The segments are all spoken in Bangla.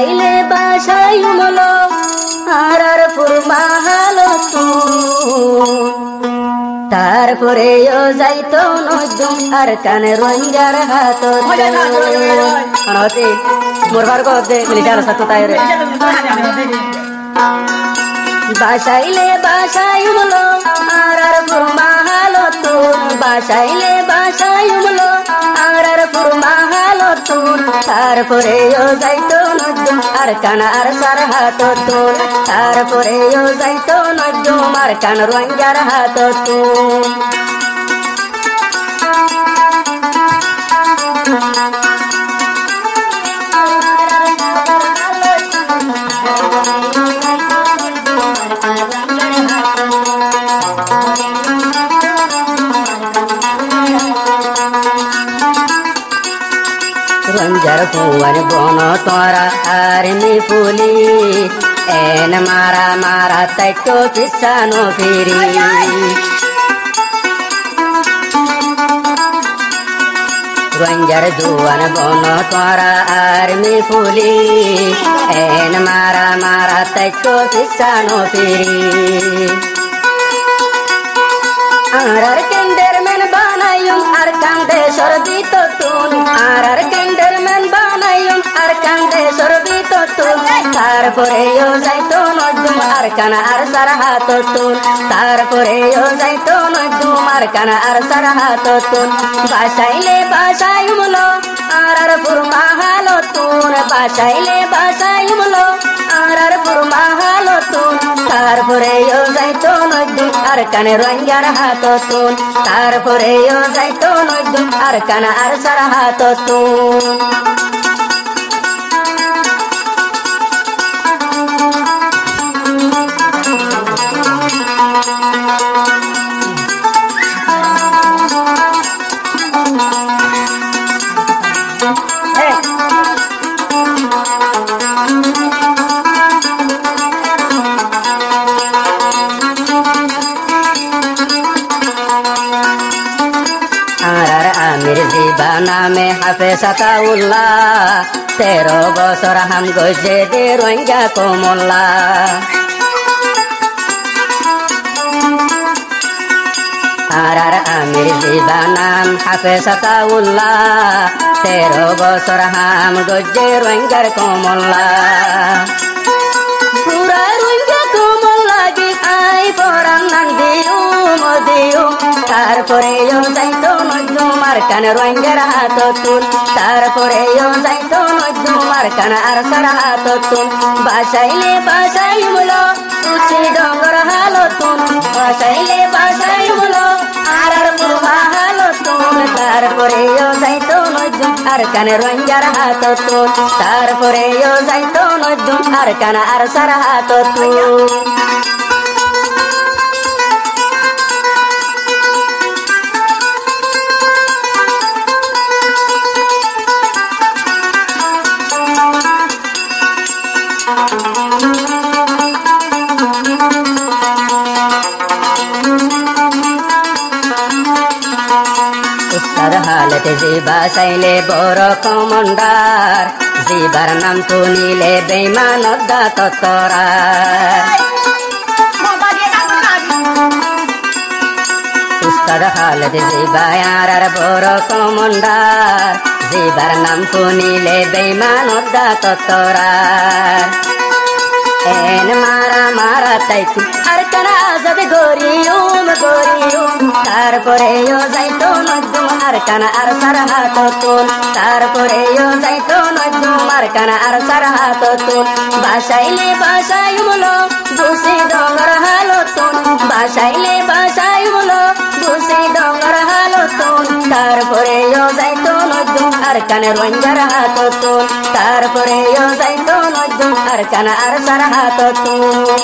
বাসাইলে বাসাইমলো আর ফুরমাহালো তারপরে যাইতো নজুম আর কানে রঞ্জার হাত মোরবার দে মিলিটার সাথে তাই রে বাসাইলে বাসাইমলো আর ফুরমাহালো বাসাইলে বাসাইমলো আর ফুরমাহালো তারপরে যাইতো নজুম আর কানার সার হাত তারপরে যাইতো নজুম আর কান রঞ্জার হাত রঞ্জার ফুয়ার বন তোরা আর মি ফুলি এন মারা মারা তাইতো কিসানো ফিরি রঞ্জার জুয়ান বন তোরা আর মি ফুলি এন মারা মারা তাইতো কিসানো ফিরি আর কেন্দ্রের মেন বানাইম আর কান্দে সরদিত তুন আর কেন্দ্রের মেন বানাইম আর কান্দে সরদিত তুন তারপরে যাইতো নজুম আর কানা আর সার হাত তুন তারপরে যাইতো নজুম আর কানা আর সার হাত তুন বাসাইলে বাসাইমলো আর ফুরমাহালো তুন বাসাইলে বাসাইমলো আর ফুরমাহালো তুন তারপরে যাইতো নজুম আর কানে রঞ্জার হাত তুন তারপরে যাইতো নজুম আর কানা আর সার হাত তুন নামে হাফেজ আতাউল্লাহ 13 বছর হাম গজে দে রোহিঙ্গা কমল্লা আর আমির জিবা নাম হাফেজ আতাউল্লাহ 13 বছর হাম গজে রোহিঙ্গার কমল্লা পুরা রোহিঙ্গা কমল্লা গি আই পরান নন্দিও মদিও তারপরে যাইতো নজুম আর কান রঞ্জার হাত তুন তারপরে যাইতো নজুম আর কান আর সার হাত তুন বাসাইলে বাসাইমলো তুসি ডঙ্গর হালো তুন বাসাইলে বাসাইমলো আর ফুরমাহালো তুন তারপরে যাইতো নজুম আর কান রঞ্জার হাত তুন তারপরে যাইতো নজুম আর কান আর সার হাত তুন হালত জিবা চাইলে বড় কমন্ডার জিবার নাম শুনিলে বেইমান ততরা উস্তাদ হালত জিবা আর বড় কমন্ডার জিবার নাম শুনিলে বেইমান ততরা এন মারা মারা তাইতু আর কানা আজাদ গরিয়ম তারপরে যাইতো নজুম আর কানা আর সার হাত তুন তারপরে যাইতো নজুম আর কানা আর সার হাত তুন বাসাইলে বাসাইমলো দুসি ডঙ্গর হালো তুন বাসাইলে বাসাইমলো দুসি ডঙ্গর হালো তুন তারপরে যাইতো নজুম আর কানে রঞ্জার হাত তুন তারপরে যাইতো নজুম আর কানা আর সার হাত তুন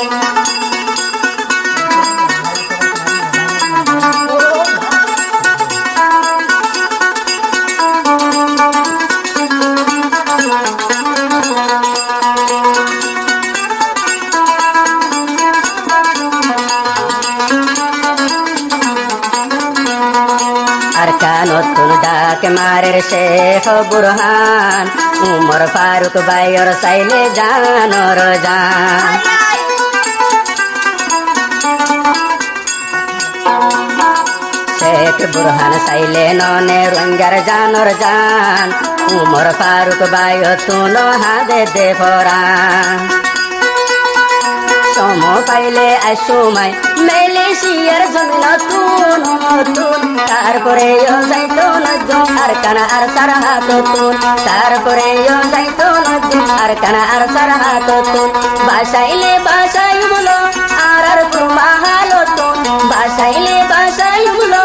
নতুন ডাক মারের শেখ বুরহান उमर फारूक भाइयोर साइले जानोर जान शेख बुरहान साइले नने रोहिंग्यार जानोर जान उमर फारूक भाइयो तुनो हादे दे फरान सोमो पाइले आसुमाय মালয়েশিয়ার জমিন তুন তারপরে যাইতো নজুম আর কানা আর সারহাত তুন তারপরে যাইতো নজুম আর কানা আর সারহাত তুন বাসাইলে বাসাইমুলো আর পুরমাহালো তুন বাসাইলে বাসাইমুলো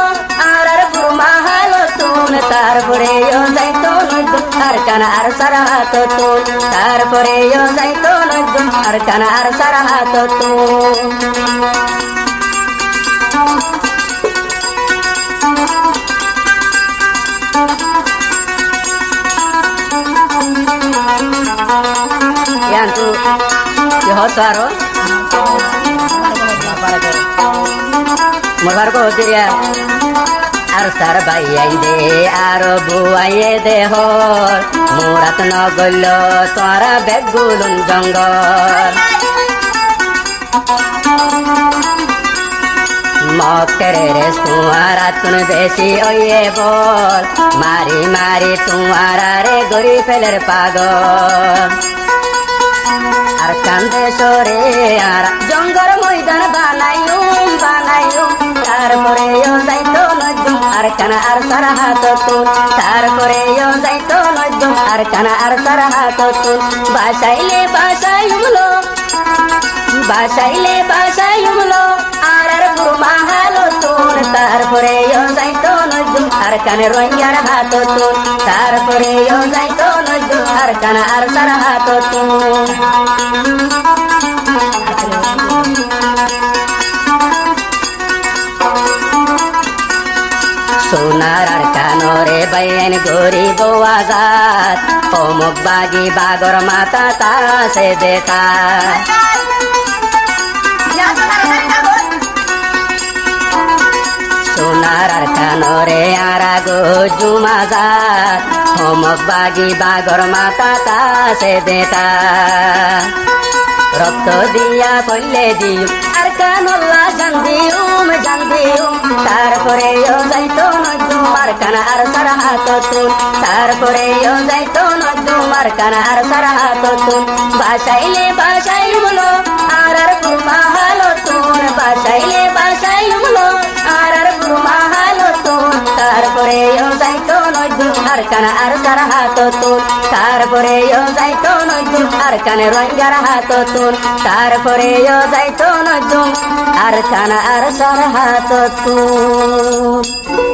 আর পুরমাহালো তুন তারপরে যাইতো নজুম আর কানা আর সারহাত তুন তারপরে যাইতো নজুম আর কানা আর সারহাত তুন Yantu Johosaro Mubarko diria Arsar bayinde aro buaye deho Murat nagollo twara begulun jangol Moktere res tumhara tun besi oye bol Mari mari tumhara re gori feler pagol Arkan desore ara jongor moidan banayum Tarpore yo zaito nojum arkana ar sarahat tun Tarpore yo zaito nojum arkana ar sarahat tun Basaile basayumlo Basaile basayumlo arar burmahalo tun Tarpore yo zaito nojum arkana royar hat tun Tarpore yo zaito nojum arkana ar sarahat tun Sonar arkanore bayan gori boazat Omok bagi bagor mata ta se deta Sonar arkanore arago jumazat Omok bagi bagor mata ta se deta Rokto dia kolle diu Arkanullah jandium Tarpore yo zaito nojum arkana ar sarahat tun Tarpore yo zaito nojum arkana ar sarahat tun Basaile basayumulo arar purmahalo tun Basaile basayumulo arar purmahalo tun Tarpore yo zaito nojum arkana ar sarahat tun Tarpore yo zaito nojum arkana roingar hat tun Tarpore yo zaito nojum arkana ar sarahat tun